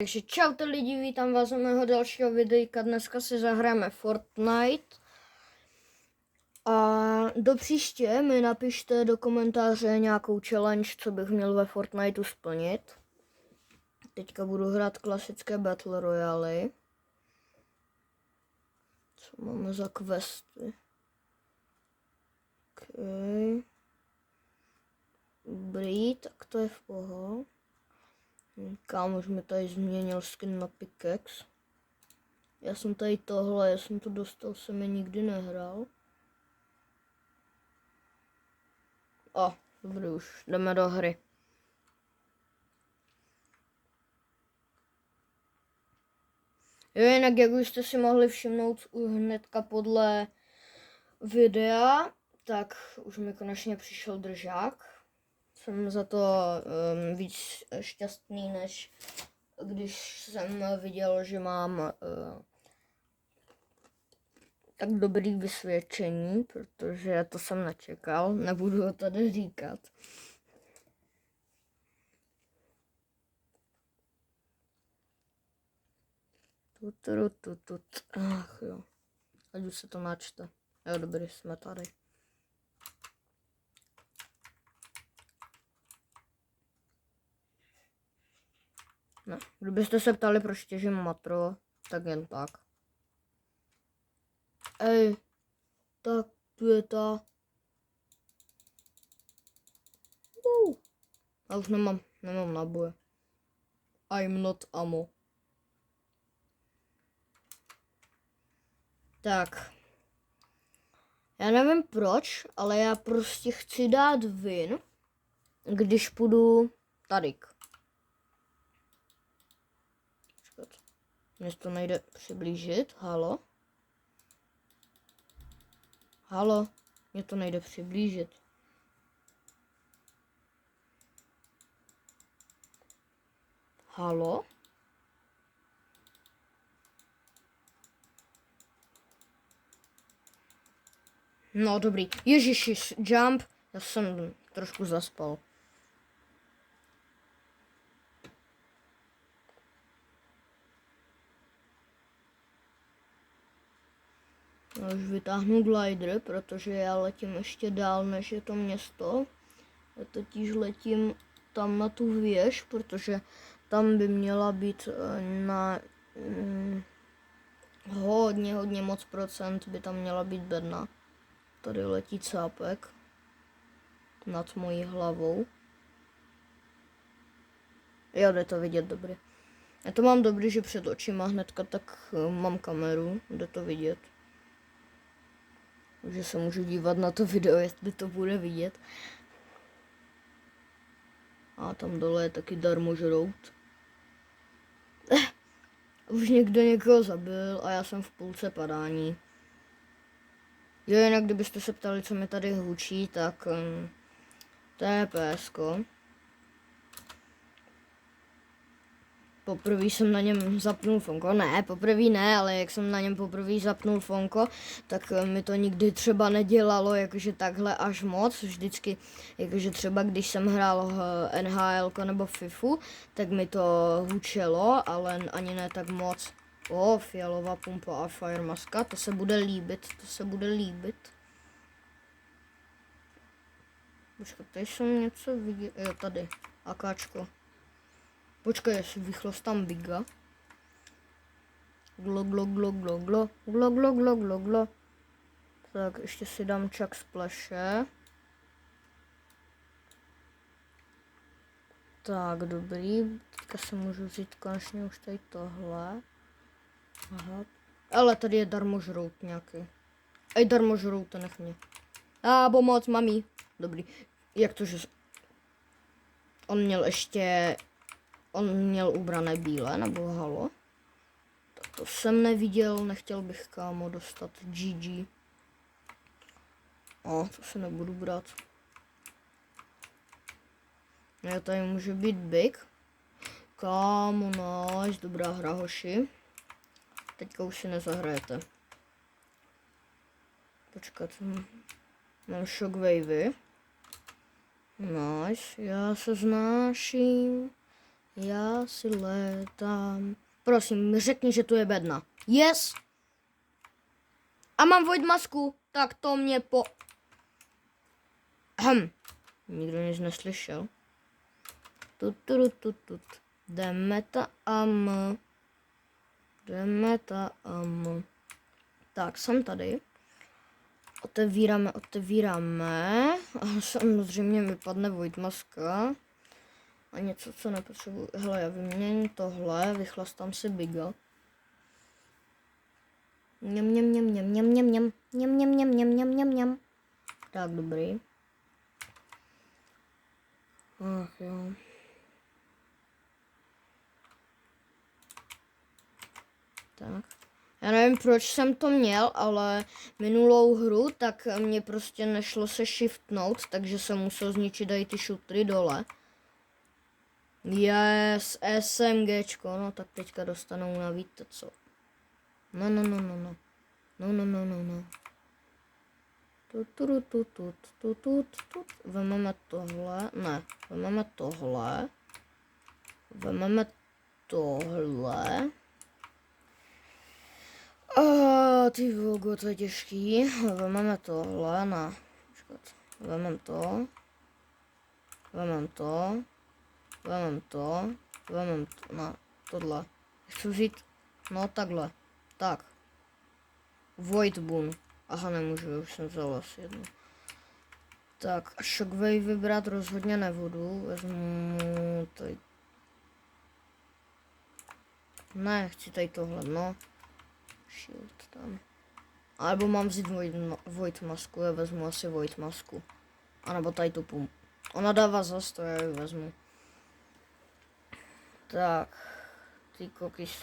Takže čaute lidi, vítám vás u mého dalšího videjka. Dneska si zahrajeme Fortnite. A do příště mi napište do komentáře nějakou challenge, co bych měl ve Fortniteu splnit. Teďka budu hrát klasické Battle Royale. Co máme za questy? Okay. Dobrý, tak to je v pohodě. Kámoš mi tady změnil skin na pickaxe. Já jsem tady tohle, já jsem to dostal, jsem je nikdy nehrál. Dobrý, už jdeme do hry. Jo, jinak jak už jste si mohli všimnout hnedka podle videa, tak už mi konečně přišel držák. Jsem za to víc šťastný, než když jsem viděl, že mám tak dobrý vysvědčení, protože to jsem nečekal, nebudu ho tady říkat. Ach jo, ať už se to načte. Jo, dobrý, jsme tady. No, kdybyste se ptali, proč těžím matro, tak jen tak. Ej, tak tu je ta. Já už nemám náboje. I'm not ammo. Tak. Já nevím proč, ale já prostě chci dát win, když půjdu tadyk. Mně to nejde přiblížit. Halo? Halo? Mně to nejde přiblížit. Halo? No dobrý. Ježiši, jump. Já jsem trošku zaspal. Já už vytáhnu glider, protože já letím ještě dál, než je to město. Já totiž letím tam na tu věž, protože tam by měla být na hodně moc procent by tam měla být bedna. Tady letí cápek nad mojí hlavou. Jo, jde to vidět dobře. Já to mám dobrý, že před očima hnedka tak mám kameru, jde to vidět. Takže se můžu dívat na to video, jestli to bude vidět. A tam dole je taky darmožrout. Už někdo někoho zabil a já jsem v půlce padání. Jo, jinak kdybyste se ptali, co mi tady hučí, tak to je PSko. Poprvé jsem na něm zapnul fonko, ne, poprvé ne, ale jak jsem na něm poprvé zapnul fonko, tak mi to nikdy třeba nedělalo jakože takhle až moc, vždycky jakože třeba když jsem hrál NHL nebo FIFU, tak mi to hučelo, ale ani ne tak moc. Fialová pumpa a fire maska, to se bude líbit, Počkej, tady jsem něco viděl, jo tady, akáčko. Počkej, já si vychlostám biga. Glo. Tak, ještě si dám čak splashe. Tak, dobrý. Teďka si můžu vzít konečně už tady tohle. Aha. Ale tady je darmožrout nějaký. Ej, darmožrout, to nech mě. Pomoc, mami. Dobrý. Jak to, že... On měl ubrané bílé, nebo halo? Tak to jsem neviděl, nechtěl bych kámo dostat GG. To se nebudu brát. Já tady může být big. Kámo, nice, dobrá hra, hoši. Teďka už si nezahrajete. Počkat, mám shockwavy. Nice, já se znáším. Já si létám. Prosím, řekni, že tu je bedna. Yes! A mám void masku, tak to mě Nikdo nic neslyšel. Tut. Jdeme tam. Tak, jsem tady. Otevíráme. A samozřejmě vypadne void maska. A něco, co nepotřebuji. Hele, já vyměním tohle, vychlastám si biga. Mňam. Tak, dobrý. Ach jo. Tak. Já nevím, proč jsem to měl, ale minulou hru, tak mě prostě nešlo se shiftnout, takže jsem musel zničit i ty šutry dole. Yes, SMGčko, no tak teďka dostanou na víte co. No. Vememe tohle, ne, vememe tohle. Ty vogo, to je těžký. Vememe tohle, ne, počkat, vememe to, ne, tohle. Chci vzít, no takhle, tak. Void Boon. Aha, nemůžu, už jsem vzal asi jednu. Tak, a Shockwave vybrat rozhodně nebudu, vezmu tady. Ne, chci tady tohle, no. Shield tam. Alebo mám vzít void masku, já vezmu asi void masku. A nebo tady tu pump. Ona dává zas, to já ji vezmu. Tak, ty kokys.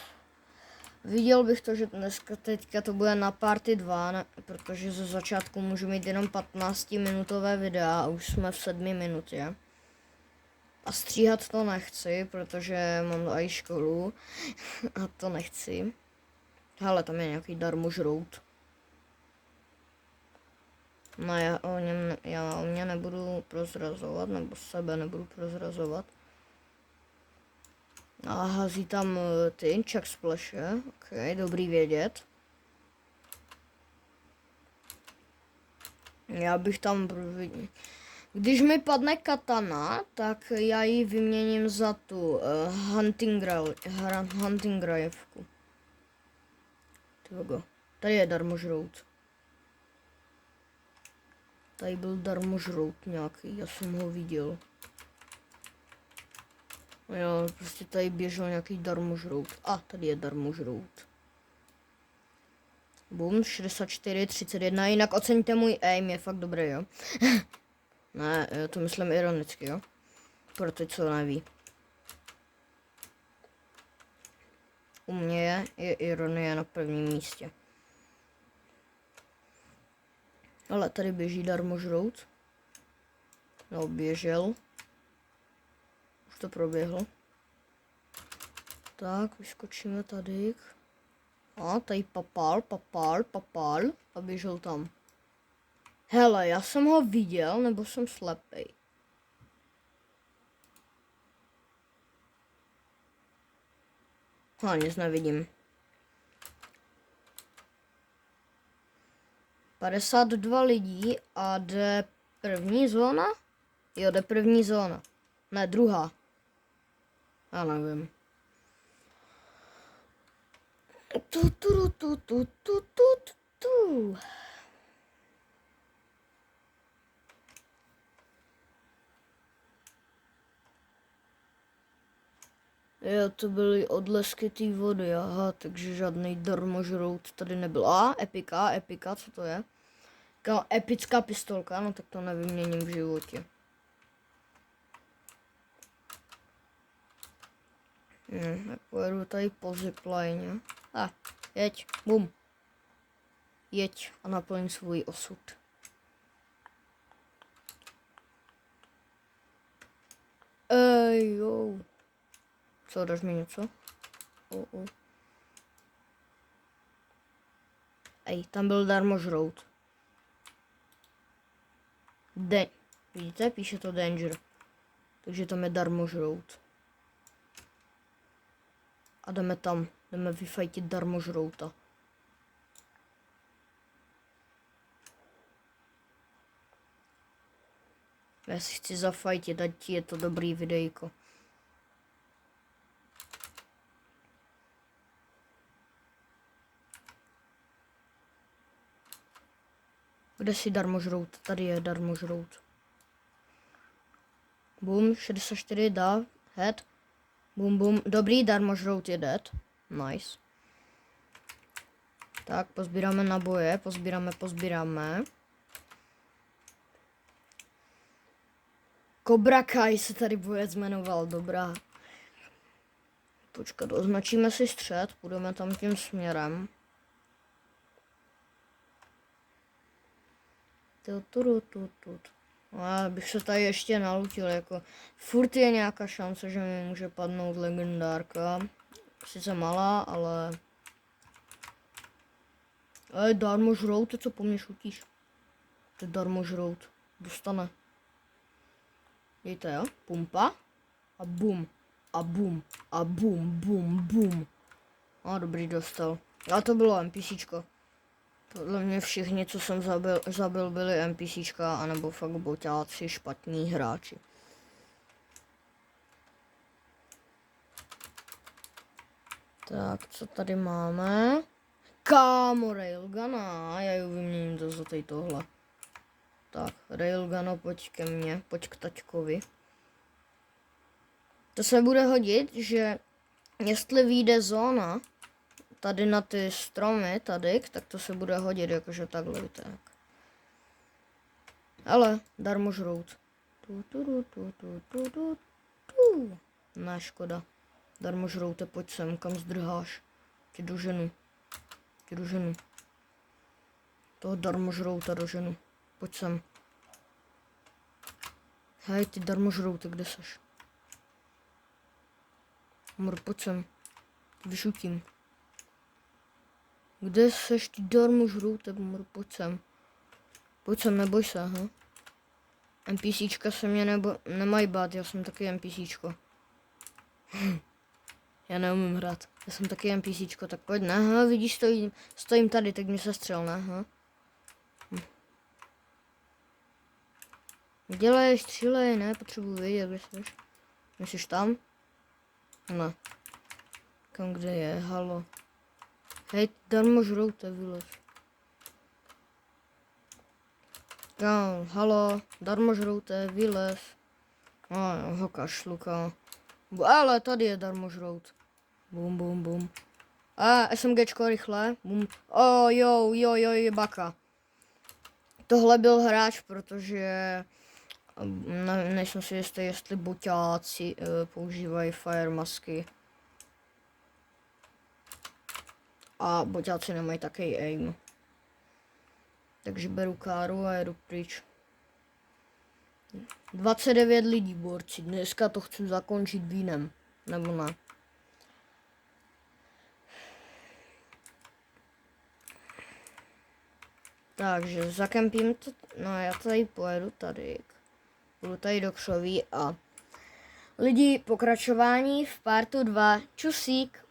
Viděl bych to, že dneska teďka to bude na party 2, ne, protože ze začátku můžu mít jenom 15-minutové videa a už jsme v 7 minutě. A stříhat to nechci, protože mám i školu a to nechci. Hele, tam je nějaký darmožrout. No já o mě nebudu prozrazovat, nebo sebe nebudu prozrazovat. A hází tam ty Chuck Splashe, ok, dobrý vědět. Já bych tam, když mi padne katana, tak já ji vyměním za tu hunting rifle. Tady je darmožrout. Tady byl darmožrout nějaký, já jsem ho viděl. Jo, prostě tady běžel nějaký darmožrout. A, tady je darmožrout. Boom, 64, 31, jinak oceňte můj aim, je fakt dobrý, jo. Ne, to myslím ironicky, jo. Pro ty, co neví. U mě je ironie na prvním místě. Ale tady běží darmožrout. No, běžel. Už to proběhlo. Tak, vyskočíme tady. A tady papal a běžel tam. Hele, já jsem ho viděl, nebo jsem slepej? Nic nevidím. 52 lidí a jde první zóna? Jo, jde první zóna. Ne, druhá. Já nevím. Jo, to byly odlesky té vody, aha, takže žádný darmožrout tady nebyl. Epika, co to je? Epická pistolka, no tak to nevyměním v životě. Tak pojedu tady po zipline. Jeď, bum. Jeď a naplň svůj osud. Jo. Co, dáš mi něco? Tam byl darmožrout. Vidíte, píše to danger. Takže tam je darmožrout. A jdeme tam. Jdeme vyfajtit darmožrouta. Já si chci zafajtit, ať je to dobrý videjko. Kde si darmožrout? Tady je darmožrout. Boom, 64 dá, head. Boom, boom. Dobrý, darmožrout je dead. Nice. Tak, pozbíráme naboje, pozbíráme. Cobra Kai se tady bojec jmenoval, dobrá. Počkat, označíme si střed, půjdeme tam tím směrem. Já bych se tady ještě nalutil, jako furt je nějaká šance, že mi může padnout legendárka. Sice malá, ale... darmožrout, ty co po mně šutíš? To je darmožrout, dostane. Dejte, jo? Pumpa. A bum. A bum. A bum, bum, bum. A dobrý, dostal. A to bylo NPCčko. Podle mě všichni, co jsem zabil byli NPCčka, anebo fakt boťáci, špatní hráči. Tak, co tady máme? Kámo, Railguna, já ji vyměním to za tady tohle. Tak, Railguna, pojď ke mně, pojď k taťkovi. To se bude hodit, že jestli vyjde zóna tady na ty stromy, tady, tak to se bude hodit, jakože takhle, tak. Ale, darmožrout. Ne, škoda. Darmožroute, pojď sem, kam zdrháš. Ti doženu. Toho darmožrouta doženu. Pojď sem. Hej, ty darmožroute, kde seš? Mor, pojď sem. Vyšutím. Kde seš, ty darmožroute, mor, pojď sem. Pojď sem, neboj se, aha. NPCčka se mě nemají bát, já jsem taky NPCčko. Já neumím hrát, já jsem taky NPCčko, tak pojď, ne, aha, vidíš, stojím tady, tak mě sestřel, ne, aha. Dělej, střílej, ne, potřebuji vědět, kde jsi. Jsi tam? Ne. Kam, kde je, halo. Hej, darmožroute, vylez. Kámo, halo, darmožroute, vylez. Ho kašlu, kámo. Ale tady je darmožrout. Bum, bum, bum. SMGčko rychle. Bum. Jo, baka. Tohle byl hráč, protože nejsem si jistý, jestli boťáci používají fire masky. A boťáci nemají taky aim. Takže beru káru a jedu pryč. 29 lidí, borci. Dneska to chci zakončit vínem. Nebo ne. Takže zakempím to. No já tady pojedu tady. Budu tady do křoví a lidi, pokračování v partu 2. Čusík.